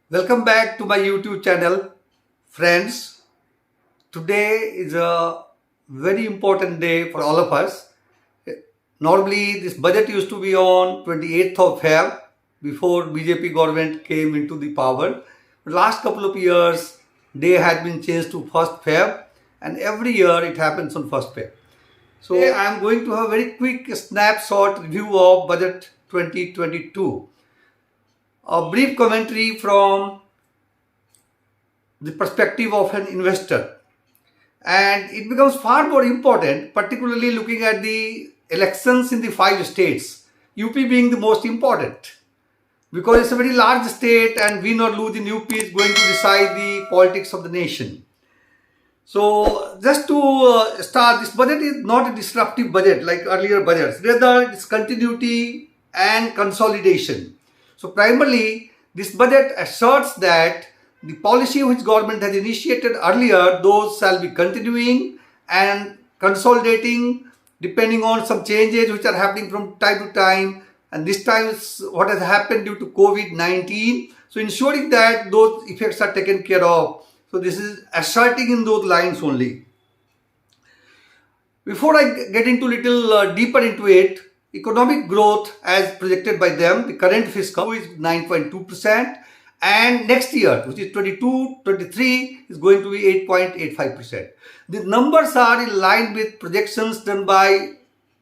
Welcome back to my YouTube channel, friends. Today is a very important day for all of us. Normally, this budget used to be on 28th of Feb before BJP government came into the power. Last couple of years, day had been changed to 1st Feb, and every year it happens on 1st Feb. So I am going to have a very quick snapshot review of budget 2022. A brief commentary from the perspective of an investor, and it becomes far more important, particularly looking at the elections in the 5 states, UP being the most important, because it's a very large state and win or lose in UP is going to decide the politics of the nation. So just to start, this budget is not a disruptive budget like earlier budgets, rather it's continuity and consolidation. So primarily this budget asserts that the policy which government has initiated earlier, those shall be continuing and consolidating depending on some changes which are happening from time to time. And this time is what has happened due to COVID-19. So ensuring that those effects are taken care of. So this is asserting in those lines only. Before I get into little deeper into it, economic growth as projected by them, the current fiscal is 9.2%. And next year, which is 22-23, is going to be 8.85%. The numbers are in line with projections done by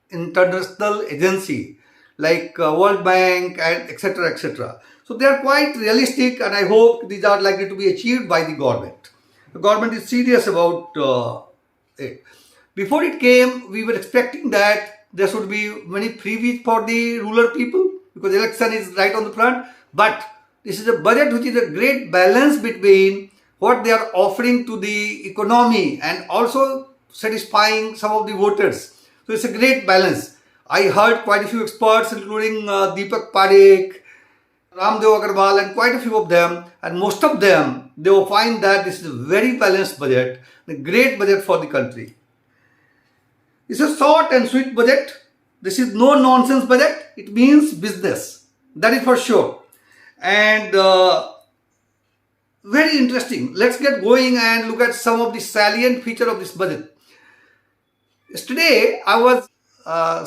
international agency like World Bank and etc. etc. So they are quite realistic, and I hope these are likely to be achieved by the government. The government is serious about it. Before it came, we were expecting that there should be many freebies for the rural people because election is right on the front. But this is a budget which is a great balance between what they are offering to the economy and also satisfying some of the voters. So it's a great balance. I heard quite a few experts, including Deepak Parekh, Ramdev Agarwal, and quite a few of them, and most of them, they will find that this is a very balanced budget, a great budget for the country. It's a short and sweet budget. This is no nonsense budget. It means business. That is for sure. And very interesting. Let's get going and look at some of the salient feature of this budget. Yesterday, I was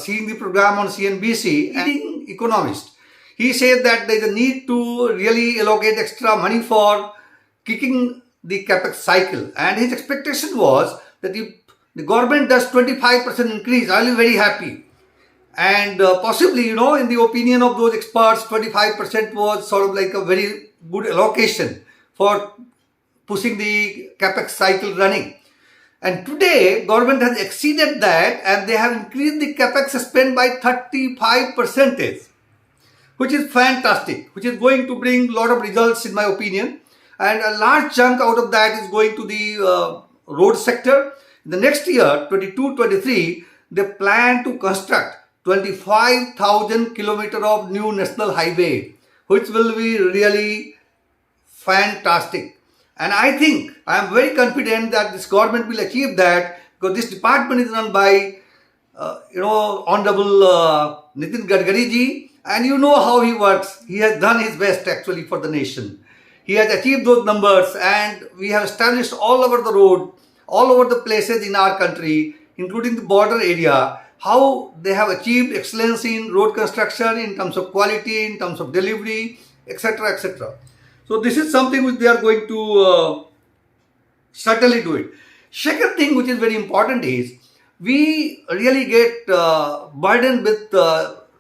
seeing the program on CNBC, and economist. He said that there is a need to really allocate extra money for kicking the capex cycle. And his expectation was that if the government does 25% increase, I will be very happy. And possibly, in the opinion of those experts, 25% was sort of like a very good allocation for pushing the capex cycle running. And today, government has exceeded that and they have increased the capex spend by 35%, which is fantastic, which is going to bring a lot of results in my opinion. And a large chunk out of that is going to the road sector. In the next year, 22-23, they plan to construct 25,000 kilometers of new national highway, which will be really fantastic. And I think, I am very confident that this government will achieve that because this department is run by, Honorable Nitin Gadkari ji, and you know how he works. He has done his best actually for the nation. He has achieved those numbers, and we have established all over the road, all over the places in our country, including the border area, how they have achieved excellence in road construction in terms of quality, in terms of delivery, etc. etc. So this is something which they are going to certainly do it. Second thing which is very important is we really get burdened with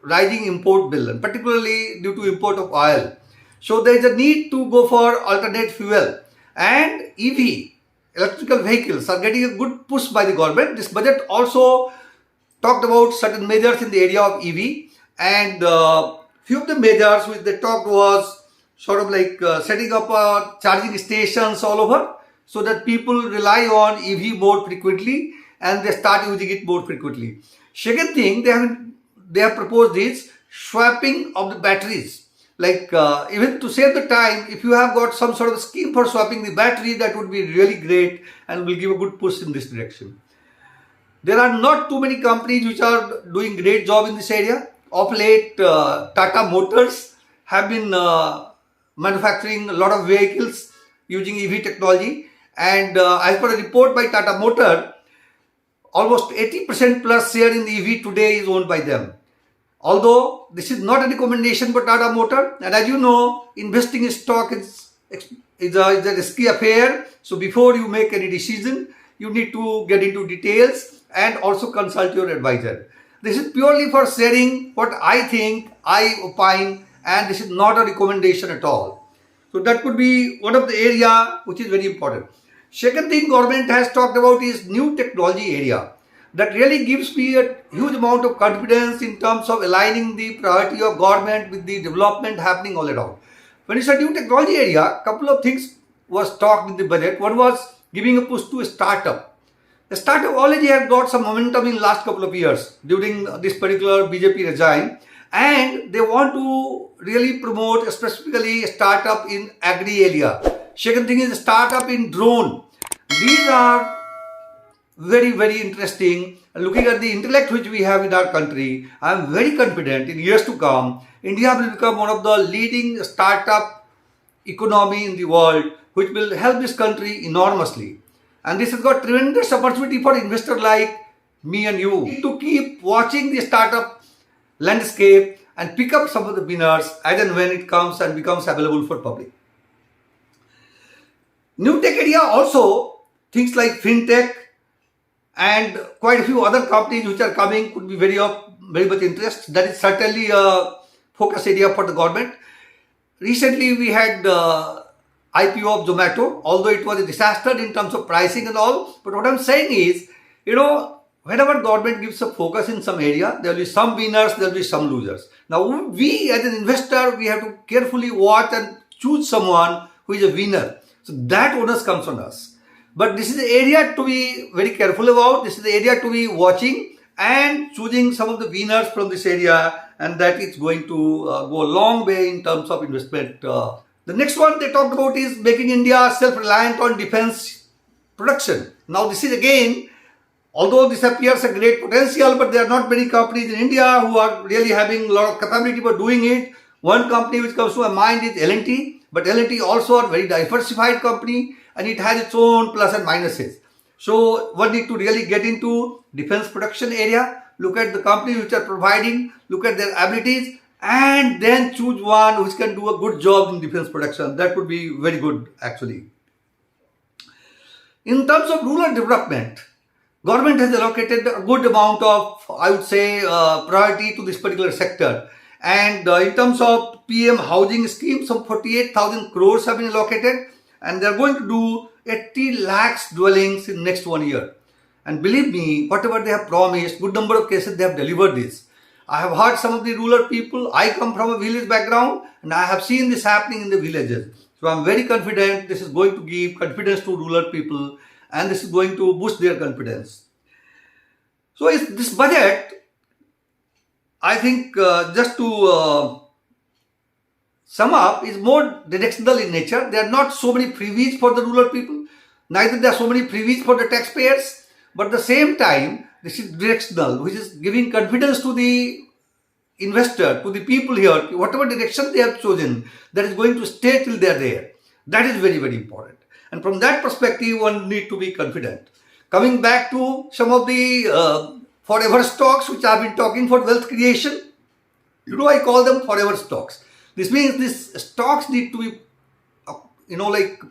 rising import bill, and particularly due to import of oil. So there is a need to go for alternate fuel, and EV, electrical vehicles, are getting a good push by the government. This budget also talked about certain measures in the area of EV, and few of the measures which they talked was sort of like setting up charging stations all over so that people rely on EV more frequently and they start using it more frequently. Second thing they have proposed is swapping of the batteries. Like even to save the time, if you have got some sort of scheme for swapping the battery, that would be really great and will give a good push in this direction. There are not too many companies which are doing great job in this area. Of late, Tata Motors have been manufacturing a lot of vehicles using EV technology. And as per a report by Tata Motor, almost 80% plus share in the EV today is owned by them. Although this is not a recommendation for Tata Motor, and as you know, investing in stock is a risky affair. So before you make any decision, you need to get into details and also consult your advisor. This is purely for sharing what I think, I opine, and this is not a recommendation at all. So that could be one of the area which is very important. Second thing government has talked about is new technology area. That really gives me a huge amount of confidence in terms of aligning the priority of government with the development happening all around. When it's a new technology area, a couple of things was talked in the budget. One was giving a push to a startup. The startup already has got some momentum in last couple of years during this particular BJP regime, and they want to really promote specifically a startup in agri area. Second thing is startup in drone. These are very, very interesting. Looking at the intellect which we have in our country, I am very confident in years to come, India will become one of the leading startup economy in the world, which will help this country enormously. And this has got tremendous opportunity for investors like me and you to keep watching the startup landscape and pick up some of the winners as and when it comes and becomes available for public. New tech area also, things like fintech and quite a few other companies which are coming could be very much interest. That is certainly a focus area for the government. Recently we had IPO of Zomato, although it was a disaster in terms of pricing and all. But what I'm saying is, whenever government gives a focus in some area, there will be some winners, there will be some losers. Now we as an investor, we have to carefully watch and choose someone who is a winner. So that onus comes on us. But this is the area to be very careful about. This is the area to be watching and choosing some of the winners from this area, and that is going to go a long way in terms of investment. The next one they talked about is making India self-reliant on defense production. Now this is again, although this appears a great potential, but there are not many companies in India who are really having a lot of capability for doing it. One company which comes to my mind is L&T, but L&T also a very diversified company, and it has its own plus and minuses. So one need to really get into defense production area, look at the companies which are providing, look at their abilities, and then choose one which can do a good job in defense production. That would be very good actually. In terms of rural development, government has allocated a good amount of, I would say, priority to this particular sector. And in terms of PM housing scheme, some 48,000 crores have been allocated, and they are going to do 80 lakhs dwellings in next 1 year. And believe me, whatever they have promised, good number of cases they have delivered this. I have heard some of the rural people. I come from a village background, and I have seen this happening in the villages. So I am very confident this is going to give confidence to rural people, and this is going to boost their confidence. So this budget, I think, just to sum up, is more directional in nature. There are not so many freebies for the rural people, neither there are so many freebies for the taxpayers, but at the same time, this is directional, which is giving confidence to the investor, to the people here, whatever direction they have chosen, that is going to stay till they are there. That is very, very important. And from that perspective, one need to be confident. Coming back to some of the forever stocks which I have been talking for wealth creation, I call them forever stocks. This means these stocks need to be,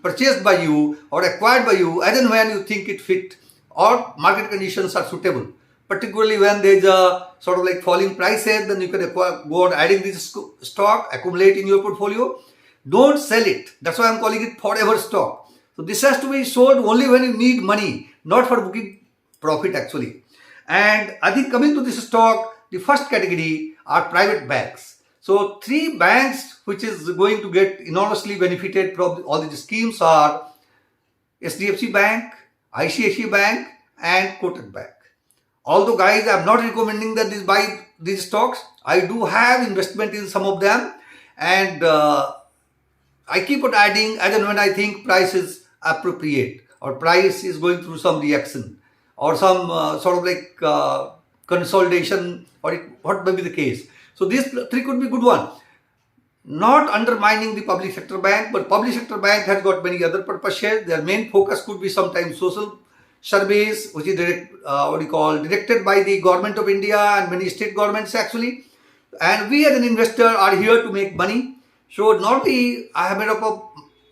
purchased by you or acquired by you as and when you think it fit or market conditions are suitable. Particularly when there is a sort of like falling prices, then you can go on adding this stock, accumulate in your portfolio. Don't sell it. That's why I'm calling it forever stock. So this has to be sold only when you need money, not for booking profit actually. And I think coming to this stock, the first category are private banks. So 3 banks which is going to get enormously benefited from all these schemes are HDFC Bank, ICICI Bank and Kotak Bank. Although guys, I'm not recommending that you buy these stocks. I do have investment in some of them, and I keep on adding as and when I think price is appropriate or price is going through some reaction or some consolidation, or what may be the case. So these 3 could be good one. not undermining the public sector bank, but public sector bank has got many other purposes. Their main focus could be sometimes social surveys, which is directed by the government of India and many state governments actually. And we as an investor are here to make money. So normally I have made up of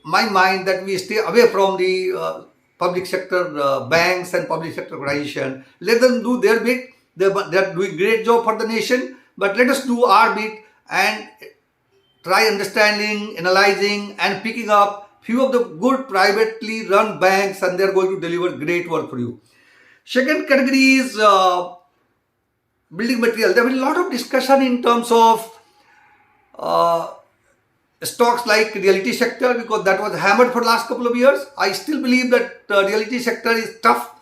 my mind that we stay away from the public sector banks and public sector organization. Let them do their bit. They are doing great job for the nation. But let us do our bit and try understanding, analyzing and picking up few of the good privately run banks, and they are going to deliver great work for you. Second category is building material. There will be a lot of discussion in terms of stocks like realty sector, because that was hammered for the last couple of years. I still believe that realty sector is tough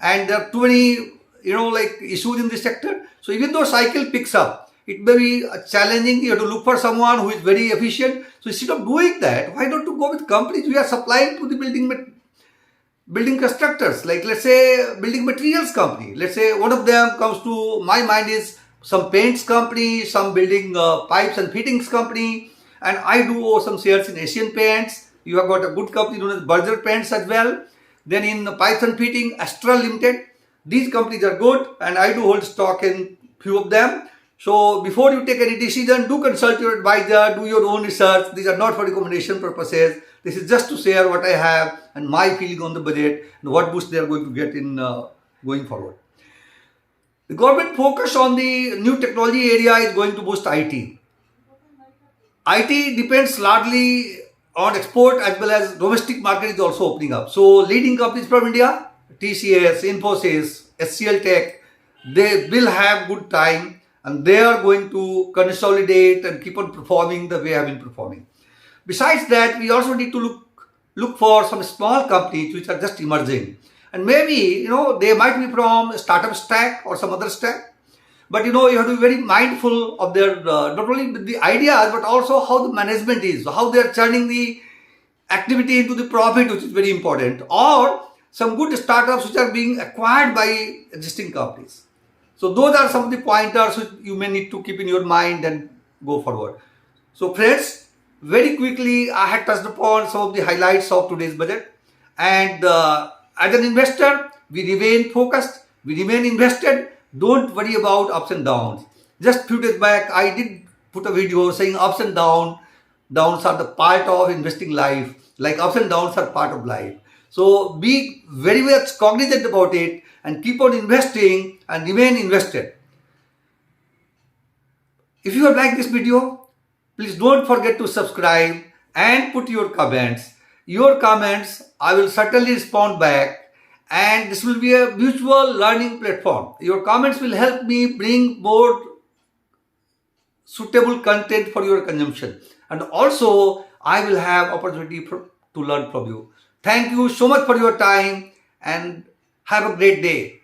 and there are too many issues in this sector. So even though cycle picks up, it may be challenging. You have to look for someone who is very efficient. So instead of doing that, why don't you go with companies we are supplying to the building constructors, like let's say building materials company. Let's say one of them comes to my mind is some paints company, some building pipes and fittings company, and I do some shares in Asian Paints. You have got a good company known as Berger Paints as well. Then in pipes and fitting, Astral Limited. These companies are good and I do hold stock in few of them. So before you take any decision, do consult your advisor, do your own research. These are not for recommendation purposes. This is just to share what I have and my feeling on the budget and what boost they are going to get in going forward. The government focus on the new technology area is going to boost IT. IT depends largely on export as well as domestic market is also opening up. So leading companies from India, TCS, Infosys, HCL Tech, they will have good time and they are going to consolidate and keep on performing the way I have been performing. Besides that, we also need to look for some small companies which are just emerging. And maybe, they might be from startup stack or some other stack. But you have to be very mindful of their, not only the ideas, but also how the management is, how they are turning the activity into the profit, which is very important. Or some good startups which are being acquired by existing companies. So those are some of the pointers which you may need to keep in your mind and go forward. So friends, very quickly I had touched upon some of the highlights of today's budget. And as an investor, we remain focused, we remain invested. Don't worry about ups and downs. Just few days back, I did put a video saying ups and downs are the part of investing life. Like ups and downs are part of life. So be very much cognizant about it and keep on investing and remain invested. If you have liked this video, please don't forget to subscribe and put your comments. Your comments, I will certainly respond back. And this will be a mutual learning platform. Your comments will help me bring more suitable content for your consumption. And also, I will have opportunity to learn from you. Thank you so much for your time and have a great day.